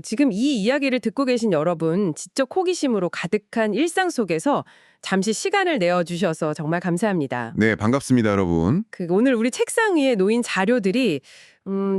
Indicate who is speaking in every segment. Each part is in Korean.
Speaker 1: 지금 이 이야기를 듣고 계신 여러분, 지적 호기심으로 가득한 일상 속에서 잠시 시간을 내어주셔서 정말 감사합니다.
Speaker 2: 네, 반갑습니다, 여러분.
Speaker 1: 오늘 우리 책상 위에 놓인 자료들이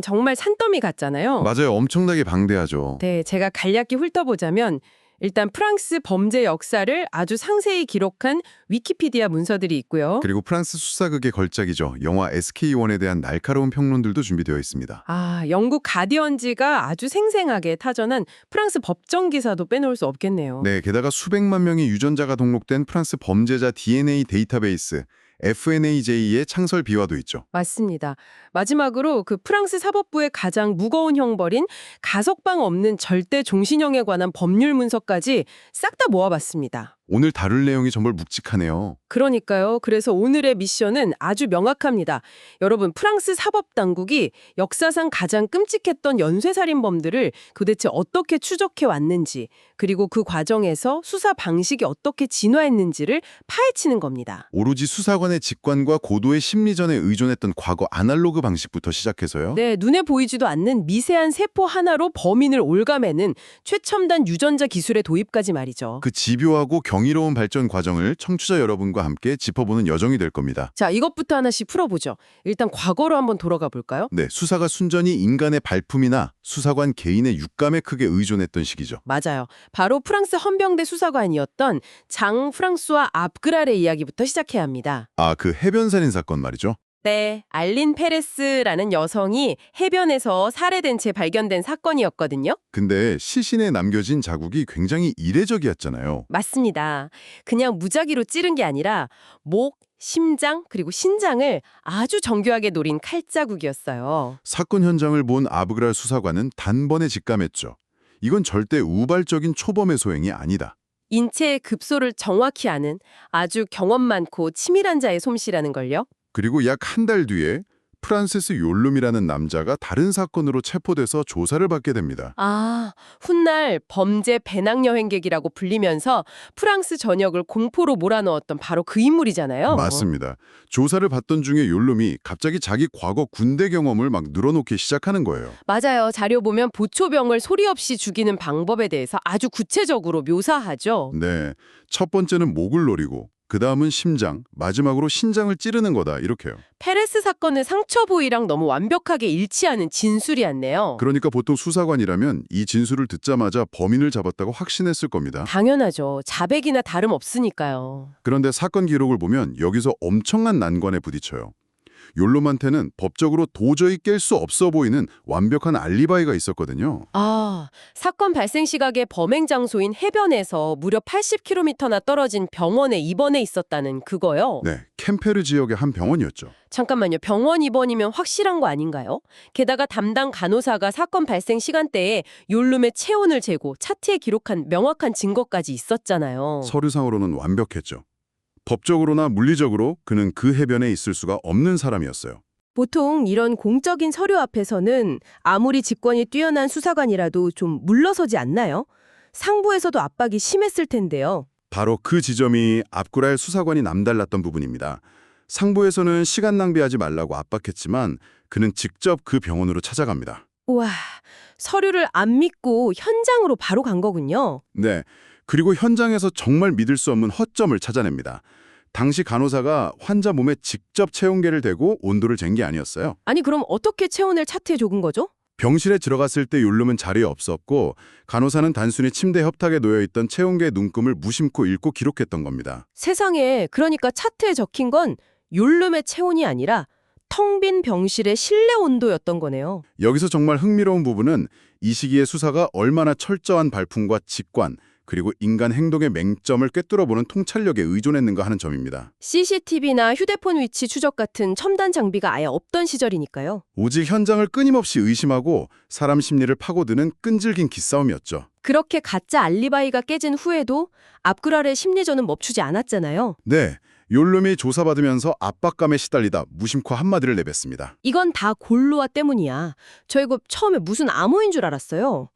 Speaker 1: 정말 산더미 같잖아요.
Speaker 2: 맞아요. 엄청나게 방대하죠.
Speaker 1: 네, 제가 간략히 훑어보자면 일단 프랑스 범죄 역사를 아주 상세히 기록한 위키피디아 문서들이 있고요.
Speaker 2: 그리고 프랑스 수사극의 걸작이죠. 영화 SK1에 대한 날카로운 평론들도 준비되어 있습니다.
Speaker 1: 영국 가디언지가 아주 생생하게 타전한 프랑스 법정 기사도 빼놓을 수 없겠네요.
Speaker 2: 네, 게다가 수백만 명의 유전자가 등록된 프랑스 범죄자 DNA 데이터베이스 FNAJ의 창설 비화도 있죠.
Speaker 1: 맞습니다. 마지막으로 프랑스 사법부의 가장 무거운 형벌인 가석방 없는 절대 종신형에 관한 법률 문서까지 싹 다 모아봤습니다.
Speaker 2: 오늘 다룰 내용이 정말 묵직하네요.
Speaker 1: 그러니까요. 그래서 오늘의 미션은 아주 명확합니다. 여러분, 프랑스 사법당국이 역사상 가장 끔찍했던 연쇄살인범들을 도대체 어떻게 추적해 왔는지, 그리고 그 과정에서 수사 방식이 어떻게 진화했는지를 파헤치는 겁니다.
Speaker 2: 오로지 수사관의 직관과 고도의 심리전에 의존했던 과거 아날로그 방식부터 시작해서요.
Speaker 1: 네, 눈에 보이지도 않는 미세한 세포 하나로 범인을 올가매는 최첨단 유전자 기술의 도입까지 말이죠.
Speaker 2: 그 집요하고 경이로운 발전 과정을 청취자 여러분과 함께 짚어보는 여정이 될 겁니다.
Speaker 1: 자, 이것부터 하나씩 풀어보죠. 일단 과거로 한번 돌아가 볼까요?
Speaker 2: 네, 수사가 순전히 인간의 발품이나 수사관 개인의 육감에 크게 의존했던 시기죠.
Speaker 1: 맞아요. 바로 프랑스 헌병대 수사관이었던 장 프랑수아 압그랄의 이야기부터 시작해야 합니다.
Speaker 2: 그 해변살인 사건 말이죠.
Speaker 1: 네, 알린 페레스라는 여성이 해변에서 살해된 채 발견된 사건이었거든요.
Speaker 2: 근데 시신에 남겨진 자국이 굉장히 이례적이었잖아요.
Speaker 1: 맞습니다. 그냥 무작위로 찌른 게 아니라 목, 심장, 그리고 신장을 아주 정교하게 노린 칼자국이었어요.
Speaker 2: 사건 현장을 본 아브그랄 수사관은 단번에 직감했죠. 이건 절대 우발적인 초범의 소행이 아니다.
Speaker 1: 인체의 급소를 정확히 아는 아주 경험 많고 치밀한 자의 솜씨라는 걸요.
Speaker 2: 그리고 약 한 달 뒤에 프란시스 욜룸이라는 남자가 다른 사건으로 체포돼서 조사를 받게 됩니다.
Speaker 1: 훗날 범죄 배낭여행객이라고 불리면서 프랑스 전역을 공포로 몰아넣었던 바로 그 인물이잖아요.
Speaker 2: 맞습니다. 조사를 받던 중에 욜룸이 갑자기 자기 과거 군대 경험을 막 늘어놓기 시작하는 거예요.
Speaker 1: 맞아요. 자료 보면 보초병을 소리 없이 죽이는 방법에 대해서 아주 구체적으로 묘사하죠.
Speaker 2: 네, 첫 번째는 목을 노리고 그 다음은 심장, 마지막으로 신장을 찌르는 거다 이렇게요.
Speaker 1: 페레스 사건의 상처 부위랑 너무 완벽하게 일치하는 진술이었네요.
Speaker 2: 그러니까 보통 수사관이라면 이 진술을 듣자마자 범인을 잡았다고 확신했을 겁니다.
Speaker 1: 당연하죠. 자백이나 다름없으니까요.
Speaker 2: 그런데 사건 기록을 보면 여기서 엄청난 난관에 부딪혀요. 욜롬한테는 법적으로 도저히 깰 수 없어 보이는 완벽한 알리바이가 있었거든요.
Speaker 1: 사건 발생 시각의 범행 장소인 해변에서 무려 80km나 떨어진 병원에 입원해 있었다는 그거요.
Speaker 2: 네, 캠페르 지역의 한 병원이었죠.
Speaker 1: 잠깐만요. 병원 입원이면 확실한 거 아닌가요? 게다가 담당 간호사가 사건 발생 시간대에 욜룸의 체온을 재고 차트에 기록한 명확한 증거까지 있었잖아요.
Speaker 2: 서류상으로는 완벽했죠. 법적으로나 물리적으로 그는 그 해변에 있을 수가 없는 사람이었어요.
Speaker 1: 보통 이런 공적인 서류 앞에서는 아무리 직권이 뛰어난 수사관이라도 좀 물러서지 않나요? 상부에서도 압박이 심했을 텐데요.
Speaker 2: 바로 그 지점이 압구랄 수사관이 남달랐던 부분입니다. 상부에서는 시간 낭비하지 말라고 압박했지만 그는 직접 그 병원으로 찾아갑니다.
Speaker 1: 우와, 서류를 안 믿고 현장으로 바로 간 거군요.
Speaker 2: 네, 그리고 현장에서 정말 믿을 수 없는 허점을 찾아냅니다. 당시 간호사가 환자 몸에 직접 체온계를 대고 온도를 잰 게 아니었어요.
Speaker 1: 아니 그럼 어떻게 체온을 차트에 적은 거죠?
Speaker 2: 병실에 들어갔을 때 욜룸은 자리에 없었고 간호사는 단순히 침대 협탁에 놓여있던 체온계 눈금을 무심코 읽고 기록했던 겁니다.
Speaker 1: 세상에, 그러니까 차트에 적힌 건 욜룸의 체온이 아니라 텅 빈 병실의 실내 온도였던 거네요.
Speaker 2: 여기서 정말 흥미로운 부분은 이 시기의 수사가 얼마나 철저한 발품과 직관, 그리고 인간 행동의 맹점을 꿰뚫어보는 통찰력에 의존했는가 하는 점입니다.
Speaker 1: CCTV나 휴대폰 위치 추적 같은 첨단 장비가 아예 없던 시절이니까요.
Speaker 2: 오직 현장을 끊임없이 의심하고 사람 심리를 파고드는 끈질긴 기싸움이었죠.
Speaker 1: 그렇게 가짜 알리바이가 깨진 후에도 압구랄의 심리전은 멈추지 않았잖아요.
Speaker 2: 네, 욜름이 조사받으면서 압박감에 시달리다 무심코 한마디를 내뱉습니다.
Speaker 3: 이건 다 골로아 때문이야. 저 이거 처음에 무슨 암호인 줄 알았어요.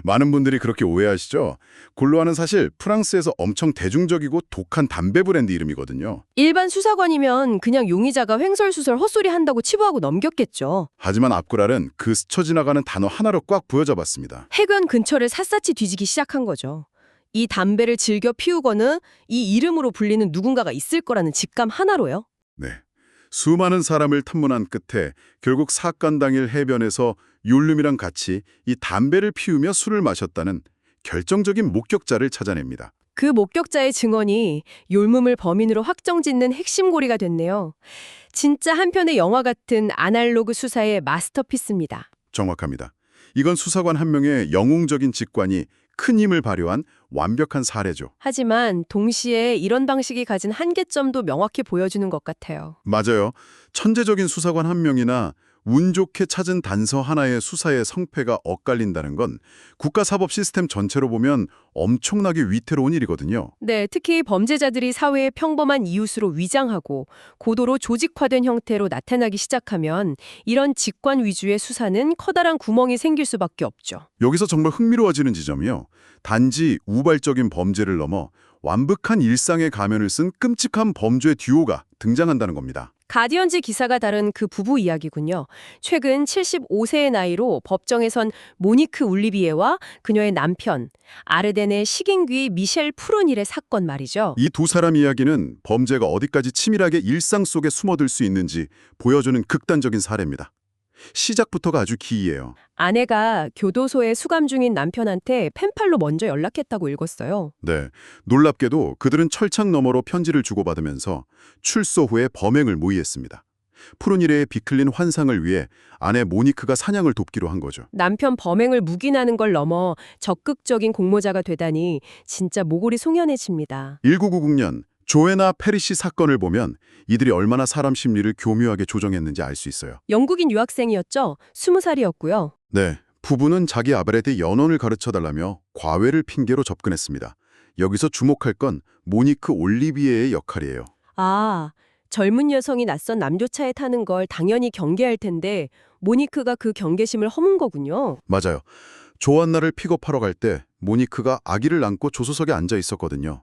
Speaker 2: 많은 분들이 그렇게 오해하시죠? 골로아는 사실 프랑스에서 엄청 대중적이고 독한 담배 브랜드 이름이거든요.
Speaker 3: 일반 수사관이면 그냥 용의자가 횡설수설 헛소리 한다고 치부하고 넘겼겠죠.
Speaker 2: 하지만 앞구랄은 그 스쳐 지나가는 단어 하나로 꽉 부여잡았습니다.
Speaker 3: 해변 근처를 샅샅이 뒤지기 시작한 거죠. 이 담배를 즐겨 피우거나 이 이름으로 불리는 누군가가 있을 거라는 직감 하나로요.
Speaker 2: 네. 수많은 사람을 탐문한 끝에 결국 사건 당일 해변에서 욜름이랑 같이 이 담배를 피우며 술을 마셨다는 결정적인 목격자를 찾아냅니다.
Speaker 3: 그 목격자의 증언이 욜름을 범인으로 확정짓는 핵심 고리가 됐네요. 진짜 한 편의 영화 같은 아날로그 수사의 마스터피스입니다.
Speaker 2: 정확합니다. 이건 수사관 한 명의 영웅적인 직관이 큰 힘을 발휘한 완벽한 사례죠.
Speaker 3: 하지만 동시에 이런 방식이 가진 한계점도 명확히 보여주는 것 같아요.
Speaker 2: 맞아요. 천재적인 수사관 한 명이나 운 좋게 찾은 단서 하나의 수사의 성패가 엇갈린다는 건 국가사법 시스템 전체로 보면 엄청나게 위태로운 일이거든요.
Speaker 3: 네, 특히 범죄자들이 사회의 평범한 이웃으로 위장하고 고도로 조직화된 형태로 나타나기 시작하면 이런 직관 위주의 수사는 커다란 구멍이 생길 수밖에 없죠.
Speaker 2: 여기서 정말 흥미로워지는 지점이요. 단지 우발적인 범죄를 넘어 완벽한 일상의 가면을 쓴 끔찍한 범죄 듀오가 등장한다는 겁니다.
Speaker 3: 가디언즈 기사가 다룬 그 부부 이야기군요. 최근 75세의 나이로 법정에 선 모니크 울리비에와 그녀의 남편, 아르덴의 식인귀 미셸 푸르닐의 사건 말이죠.
Speaker 2: 이 두 사람 이야기는 범죄가 어디까지 치밀하게 일상 속에 숨어들 수 있는지 보여주는 극단적인 사례입니다. 시작부터가 아주 기이해요.
Speaker 3: 아내가 교도소에 수감 중인 남편한테 펜팔로 먼저 연락했다고 읽었어요.
Speaker 2: 네, 놀랍게도 그들은 철창 너머로 편지를 주고받으면서 출소 후에 범행을 모의했습니다. 푸르니레의 비클린 환상을 위해 아내 모니크가 사냥을 돕기로 한 거죠.
Speaker 3: 남편 범행을 묵인하는 걸 넘어 적극적인 공모자가 되다니 진짜 모골이 송연해집니다.
Speaker 2: 1990년 조에나 페리시 사건을 보면 이들이 얼마나 사람 심리를 교묘하게 조정했는지 알 수 있어요.
Speaker 3: 영국인 유학생이었죠. 20살이었고요.
Speaker 2: 네, 부부는 자기 아벨에게 연원을 가르쳐달라며 과외를 핑계로 접근했습니다. 여기서 주목할 건 모니크 올리비에의 역할이에요.
Speaker 3: 아, 젊은 여성이 낯선 남조차에 타는 걸 당연히 경계할 텐데 모니크가 그 경계심을 허문 거군요.
Speaker 2: 맞아요. 조안나를 픽업하러 갈 때 모니크가 아기를 안고 조수석에 앉아 있었거든요.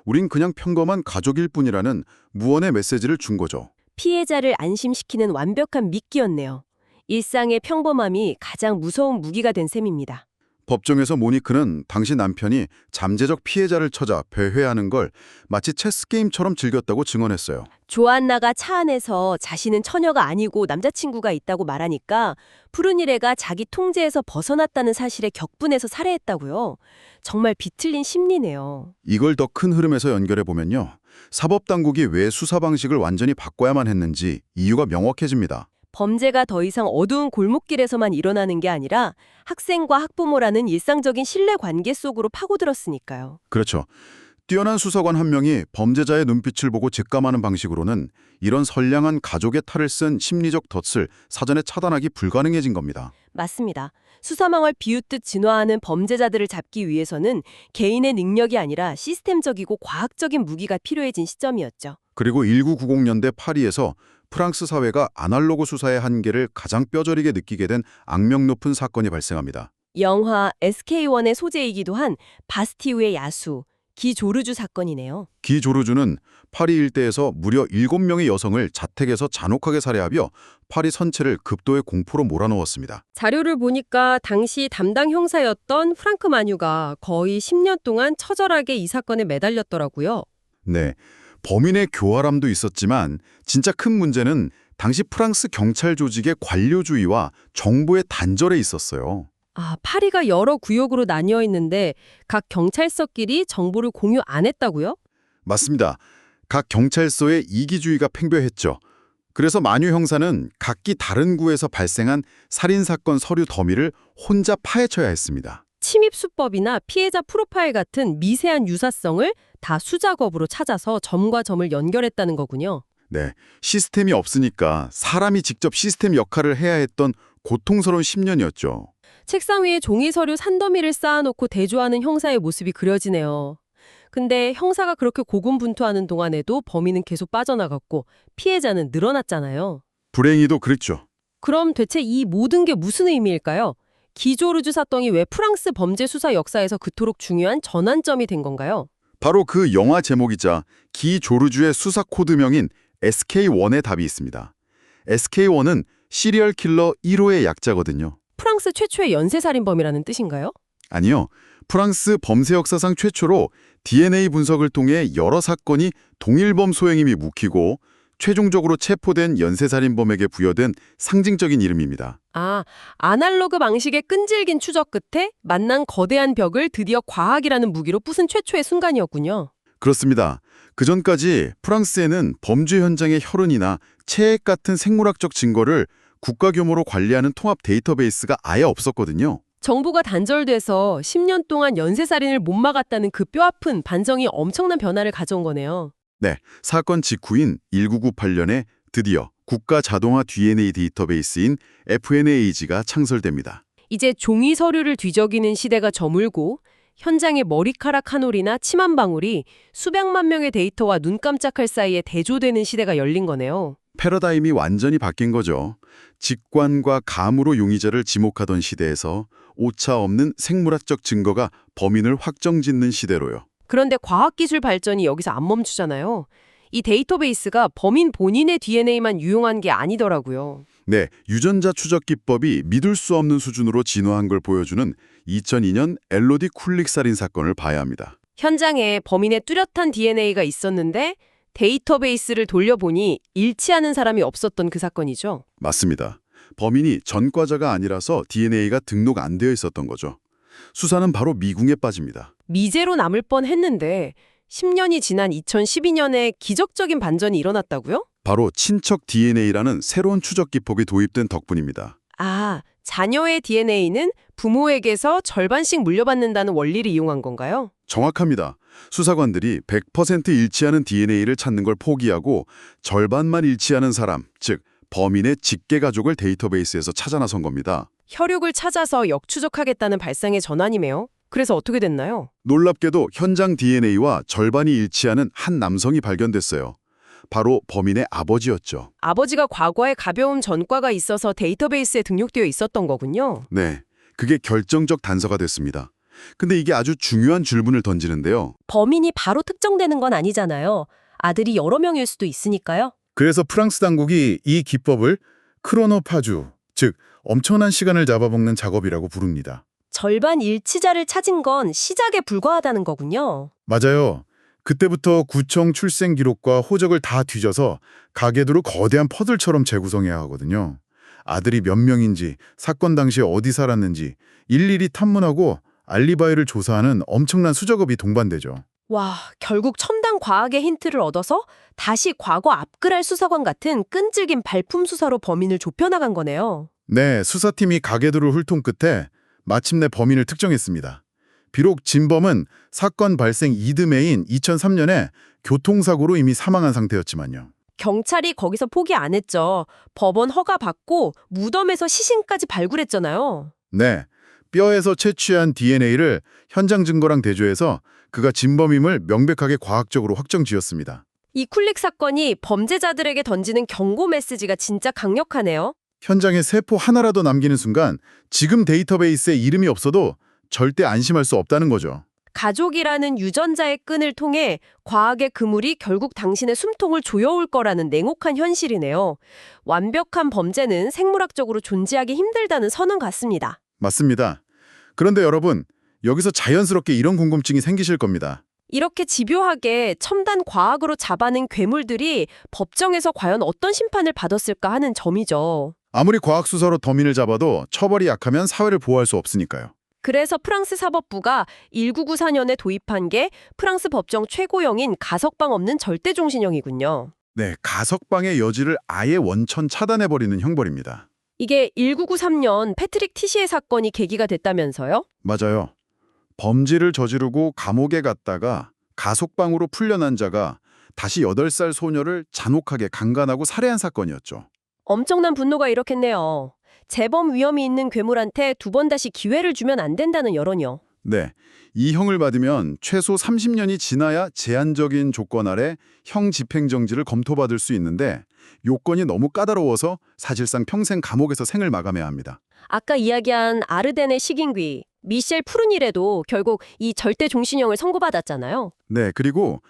Speaker 2: 우린 그냥 평범한 가족일 뿐이라는 무언의 메시지를 준 거죠.
Speaker 3: 피해자를 안심시키는 완벽한 미끼였네요. 일상의 평범함이 가장 무서운 무기가 된 셈입니다.
Speaker 2: 법정에서 모니크는 당시 남편이 잠재적 피해자를 찾아 배회하는 걸 마치 체스게임처럼 즐겼다고 증언했어요.
Speaker 3: 조안나가 차 안에서 자신은 처녀가 아니고 남자친구가 있다고 말하니까 푸르니레가 자기 통제에서 벗어났다는 사실에 격분해서 살해했다고요. 정말 비틀린 심리네요.
Speaker 2: 이걸 더 큰 흐름에서 연결해 보면요. 사법당국이 왜 수사 방식을 완전히 바꿔야만 했는지 이유가 명확해집니다.
Speaker 3: 범죄가 더 이상 어두운 골목길에서만 일어나는 게 아니라 학생과 학부모라는 일상적인 신뢰 관계 속으로 파고들었으니까요.
Speaker 2: 그렇죠. 뛰어난 수사관 한 명이 범죄자의 눈빛을 보고 직감하는 방식으로는 이런 선량한 가족의 탈을 쓴 심리적 덫을 사전에 차단하기 불가능해진 겁니다.
Speaker 3: 맞습니다. 수사망을 비웃듯 진화하는 범죄자들을 잡기 위해서는 개인의 능력이 아니라 시스템적이고 과학적인 무기가 필요해진 시점이었죠.
Speaker 2: 그리고 1990년대 파리에서 프랑스 사회가 아날로그 수사의 한계를 가장 뼈저리게 느끼게 된 악명 높은 사건이 발생합니다.
Speaker 3: 영화 SK1의 소재이기도 한 바스티유의 야수, 기 조르주 사건이네요.
Speaker 2: 기 조르주는 파리 일대에서 무려 7명의 여성을 자택에서 잔혹하게 살해하며 파리 전체를 급도의 공포로 몰아넣었습니다.
Speaker 3: 자료를 보니까 당시 담당 형사였던 프랑크 마뉴가 거의 10년 동안 처절하게 이 사건에 매달렸더라고요.
Speaker 2: 네, 범인의 교활함도 있었지만 진짜 큰 문제는 당시 프랑스 경찰 조직의 관료주의와 정보의 단절에 있었어요.
Speaker 3: 아, 파리가 여러 구역으로 나뉘어 있는데 각 경찰서끼리 정보를 공유 안 했다고요?
Speaker 2: 맞습니다. 각 경찰서의 이기주의가 팽배했죠. 그래서 마뉴 형사는 각기 다른 구에서 발생한 살인사건 서류 더미를 혼자 파헤쳐야 했습니다.
Speaker 3: 침입 수법이나 피해자 프로파일 같은 미세한 유사성을 다 수작업으로 찾아서 점과 점을 연결했다는 거군요.
Speaker 2: 네, 시스템이 없으니까 사람이 직접 시스템 역할을 해야 했던 고통스러운 10년이었죠.
Speaker 3: 책상 위에 종이 서류 산더미를 쌓아놓고 대조하는 형사의 모습이 그려지네요. 근데 형사가 그렇게 고군분투하는 동안에도 범인은 계속 빠져나갔고 피해자는 늘어났잖아요.
Speaker 2: 불행히도 그랬죠.
Speaker 3: 그럼 대체 이 모든 게 무슨 의미일까요? 기조르주 사건이 왜 프랑스 범죄 수사 역사에서 그토록 중요한 전환점이 된 건가요?
Speaker 2: 바로 그 영화 제목이자 기 조르주의 수사 코드명인 SK1의 답이 있습니다. SK1은 시리얼 킬러 1호의 약자거든요.
Speaker 3: 프랑스 최초의 연쇄살인범이라는 뜻인가요?
Speaker 2: 아니요. 프랑스 범죄 역사상 최초로 DNA 분석을 통해 여러 사건이 동일범 소행임이 묵히고 최종적으로 체포된 연쇄살인범에게 부여된 상징적인 이름입니다.
Speaker 3: 아, 아날로그 방식의 끈질긴 추적 끝에 만난 거대한 벽을 드디어 과학이라는 무기로 부순 최초의 순간이었군요.
Speaker 2: 그렇습니다. 그전까지 프랑스에는 범죄 현장의 혈흔이나 체액 같은 생물학적 증거를 국가 규모로 관리하는 통합 데이터베이스가 아예 없었거든요.
Speaker 3: 정부가 단절돼서 10년 동안 연쇄살인을 못 막았다는 그 뼈아픈 반성이 엄청난 변화를 가져온 거네요.
Speaker 2: 네, 사건 직후인 1998년에 드디어 국가 자동화 DNA 데이터베이스인 FNAG가 창설됩니다.
Speaker 3: 이제 종이 서류를 뒤적이는 시대가 저물고 현장의 머리카락 한 올이나 침 한 방울이 수백만 명의 데이터와 눈 깜짝할 사이에 대조되는 시대가 열린 거네요.
Speaker 2: 패러다임이 완전히 바뀐 거죠. 직관과 감으로 용의자를 지목하던 시대에서 오차 없는 생물학적 증거가 범인을 확정짓는 시대로요.
Speaker 3: 그런데 과학기술 발전이 여기서 안 멈추잖아요. 이 데이터베이스가 범인 본인의 DNA만 유용한 게 아니더라고요.
Speaker 2: 네, 유전자 추적 기법이 믿을 수 없는 수준으로 진화한 걸 보여주는 2002년 엘로디 쿨릭 살인 사건을 봐야 합니다.
Speaker 3: 현장에 범인의 뚜렷한 DNA가 있었는데 데이터베이스를 돌려보니 일치하는 사람이 없었던 그 사건이죠.
Speaker 2: 맞습니다. 범인이 전과자가 아니라서 DNA가 등록 안 되어 있었던 거죠. 수사는 바로 미궁에 빠집니다.
Speaker 3: 미제로 남을 뻔했는데 10년이 지난 2012년에 기적적인 반전이 일어났다고요?
Speaker 2: 바로 친척 DNA라는 새로운 추적 기법이 도입된 덕분입니다.
Speaker 3: 아, 자녀의 DNA는 부모에게서 절반씩 물려받는다는 원리를 이용한 건가요?
Speaker 2: 정확합니다. 수사관들이 100% 일치하는 DNA를 찾는 걸 포기하고 절반만 일치하는 사람, 즉 범인의 직계 가족을 데이터베이스에서 찾아 나선 겁니다.
Speaker 3: 혈육을 찾아서 역추적하겠다는 발상의 전환이네요. 그래서 어떻게 됐나요?
Speaker 2: 놀랍게도 현장 DNA와 절반이 일치하는 한 남성이 발견됐어요. 바로 범인의 아버지였죠.
Speaker 3: 아버지가 과거에 가벼운 전과가 있어서 데이터베이스에 등록되어 있었던 거군요.
Speaker 2: 네, 그게 결정적 단서가 됐습니다. 근데 이게 아주 중요한 질문을 던지는데요.
Speaker 3: 범인이 바로 특정되는 건 아니잖아요. 아들이 여러 명일 수도 있으니까요.
Speaker 4: 그래서 프랑스 당국이 이 기법을 크로노파주, 즉 엄청난 시간을 잡아먹는 작업이라고 부릅니다.
Speaker 3: 절반 일치자를 찾은 건 시작에 불과하다는 거군요.
Speaker 4: 맞아요. 그때부터 구청 출생 기록과 호적을 다 뒤져서 가계도를 거대한 퍼즐처럼 재구성해야 하거든요. 아들이 몇 명인지, 사건 당시에 어디 살았는지 일일이 탐문하고 알리바이를 조사하는 엄청난 수작업이 동반되죠.
Speaker 3: 와, 결국 첨단 과학의 힌트를 얻어서 다시 과거 앞글할 수사관 같은 끈질긴 발품 수사로 범인을 좁혀나간 거네요.
Speaker 4: 네, 수사팀이 가계도를 훑은 끝에 마침내 범인을 특정했습니다. 비록 진범은 사건 발생 이듬해인 2003년에 교통사고로 이미 사망한 상태였지만요.
Speaker 3: 경찰이 거기서 포기 안 했죠. 법원 허가 받고 무덤에서 시신까지 발굴했잖아요.
Speaker 4: 네, 뼈에서 채취한 DNA를 현장 증거랑 대조해서 그가 진범임을 명백하게 과학적으로 확정지었습니다.
Speaker 3: 이 쿨릭 사건이 범죄자들에게 던지는 경고 메시지가 진짜 강력하네요.
Speaker 4: 현장에 세포 하나라도 남기는 순간 지금 데이터베이스에 이름이 없어도 절대 안심할 수 없다는 거죠.
Speaker 3: 가족이라는 유전자의 끈을 통해 과학의 그물이 결국 당신의 숨통을 조여올 거라는 냉혹한 현실이네요. 완벽한 범죄는 생물학적으로 존재하기 힘들다는 선언 같습니다.
Speaker 4: 맞습니다. 그런데 여러분, 여기서 자연스럽게 이런 궁금증이 생기실 겁니다.
Speaker 3: 이렇게 집요하게 첨단 과학으로 잡아낸 괴물들이 법정에서 과연 어떤 심판을 받았을까 하는 점이죠.
Speaker 4: 아무리 과학 수사로 더민을 잡아도 처벌이 약하면 사회를 보호할 수 없으니까요.
Speaker 3: 그래서 프랑스 사법부가 1994년에 도입한 게 프랑스 법정 최고형인 가석방 없는 절대종신형이군요.
Speaker 4: 네, 가석방의 여지를 아예 원천 차단해버리는 형벌입니다.
Speaker 3: 이게 1993년 패트릭 티시의 사건이 계기가 됐다면서요?
Speaker 2: 맞아요. 범죄를 저지르고 감옥에 갔다가 가석방으로 풀려난 자가 다시 8살 소녀를 잔혹하게 강간하고 살해한 사건이었죠.
Speaker 3: 엄청난 분노가 일었겠네요. 재범 위험이 있는 괴물한테 두 번 다시 기회를 주면 안 된다는 여론이요.
Speaker 2: 네, 이 형을 받으면 최소 30년이 지나야 제한적인 조건 아래 형 집행정지를 검토받을 수 있는데 요건이 너무 까다로워서 사실상 평생 감옥에서 생을 마감해야 합니다.
Speaker 3: 아까 이야기한 아르덴의 식인귀 미셸 푸르닐에도 결국 이 절대 종신형을 선고받았잖아요.
Speaker 2: 네, 그리고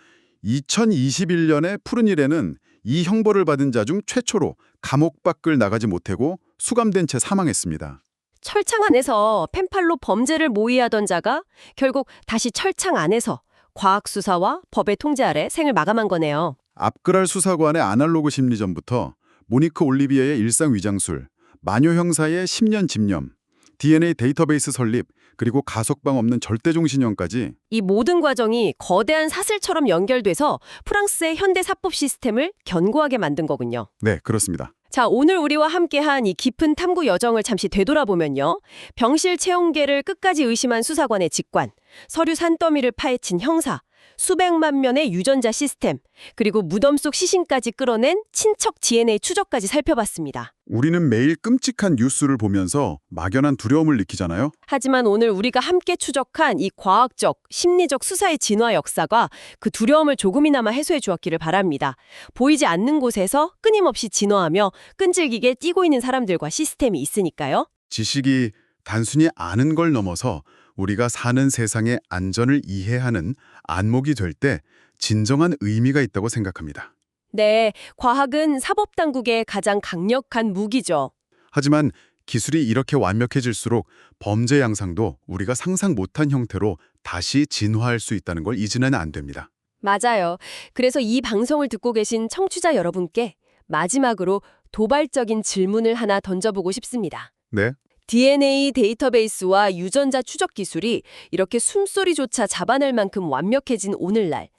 Speaker 2: 2021년에 푸른일에는 이 형벌을 받은 자 중 최초로 감옥 밖을 나가지 못하고 수감된 채 사망했습니다.
Speaker 3: 철창 안에서 펜팔로 범죄를 모의하던 자가 결국 다시 철창 안에서 과학수사와 법의 통제 아래 생을 마감한 거네요.
Speaker 2: 앞그랄 수사관의 아날로그 심리전부터 모니크 올리비에의 일상 위장술, 마녀 형사의 10년 집념, DNA 데이터베이스 설립, 그리고 가석방 없는 절대종신형까지
Speaker 3: 이 모든 과정이 거대한 사슬처럼 연결돼서 프랑스의 현대 사법 시스템을 견고하게 만든 거군요.
Speaker 2: 네, 그렇습니다.
Speaker 3: 자, 오늘 우리와 함께한 이 깊은 탐구 여정을 잠시 되돌아보면요. 병실 채용계를 끝까지 의심한 수사관의 직관, 서류 산더미를 파헤친 형사, 수백만 면의 유전자 시스템, 그리고 무덤 속 시신까지 끌어낸 친척 DNA 추적까지 살펴봤습니다.
Speaker 2: 우리는 매일 끔찍한 뉴스를 보면서 막연한 두려움을 느끼잖아요.
Speaker 3: 하지만 오늘 우리가 함께 추적한 이 과학적, 심리적 수사의 진화 역사가 그 두려움을 조금이나마 해소해 주었기를 바랍니다. 보이지 않는 곳에서 끊임없이 진화하며 끈질기게 뛰고 있는 사람들과 시스템이 있으니까요.
Speaker 2: 지식이 단순히 아는 걸 넘어서 우리가 사는 세상의 안전을 이해하는 안목이 될 때 진정한 의미가 있다고 생각합니다.
Speaker 3: 네, 과학은 사법당국의 가장 강력한 무기죠.
Speaker 2: 하지만 기술이 이렇게 완벽해질수록 범죄 양상도 우리가 상상 못한 형태로 다시 진화할 수 있다는 걸 잊으면 안 됩니다.
Speaker 3: 맞아요. 그래서 이 방송을 듣고 계신 청취자 여러분께 마지막으로 도발적인 질문을 하나 던져보고 싶습니다.
Speaker 2: 네?
Speaker 3: DNA 데이터베이스와 유전자 추적 기술이 이렇게 숨소리조차 잡아낼 만큼 완벽해진 오늘날.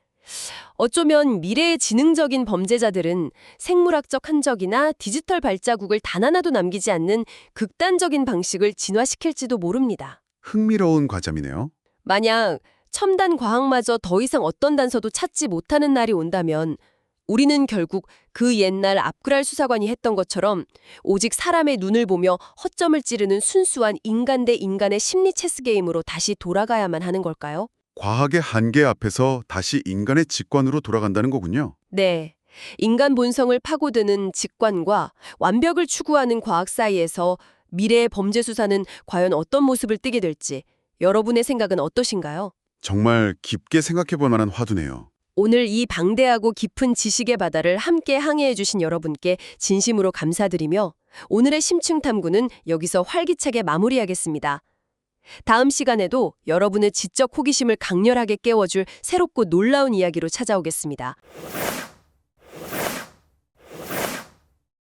Speaker 3: 어쩌면 미래의 지능적인 범죄자들은 생물학적 흔적이나 디지털 발자국을 단 하나도 남기지 않는 극단적인 방식을 진화시킬지도 모릅니다.
Speaker 2: 흥미로운 과점이네요.
Speaker 3: 만약 첨단 과학마저 더 이상 어떤 단서도 찾지 못하는 날이 온다면 우리는 결국 그 옛날 앞그랄 수사관이 했던 것처럼 오직 사람의 눈을 보며 허점을 찌르는 순수한 인간 대 인간의 심리 체스 게임으로 다시 돌아가야만 하는 걸까요?
Speaker 2: 과학의 한계 앞에서 다시 인간의 직관으로 돌아간다는 거군요.
Speaker 3: 네. 인간 본성을 파고드는 직관과 완벽을 추구하는 과학 사이에서 미래의 범죄 수사는 과연 어떤 모습을 띠게 될지 여러분의 생각은 어떠신가요?
Speaker 2: 정말 깊게 생각해 볼 만한 화두네요.
Speaker 3: 오늘 이 방대하고 깊은 지식의 바다를 함께 항해해 주신 여러분께 진심으로 감사드리며 오늘의 심층 탐구는 여기서 활기차게 마무리하겠습니다. 다음 시간에도 여러분의 지적 호기심을 강렬하게 깨워줄 새롭고 놀라운 이야기로 찾아오겠습니다.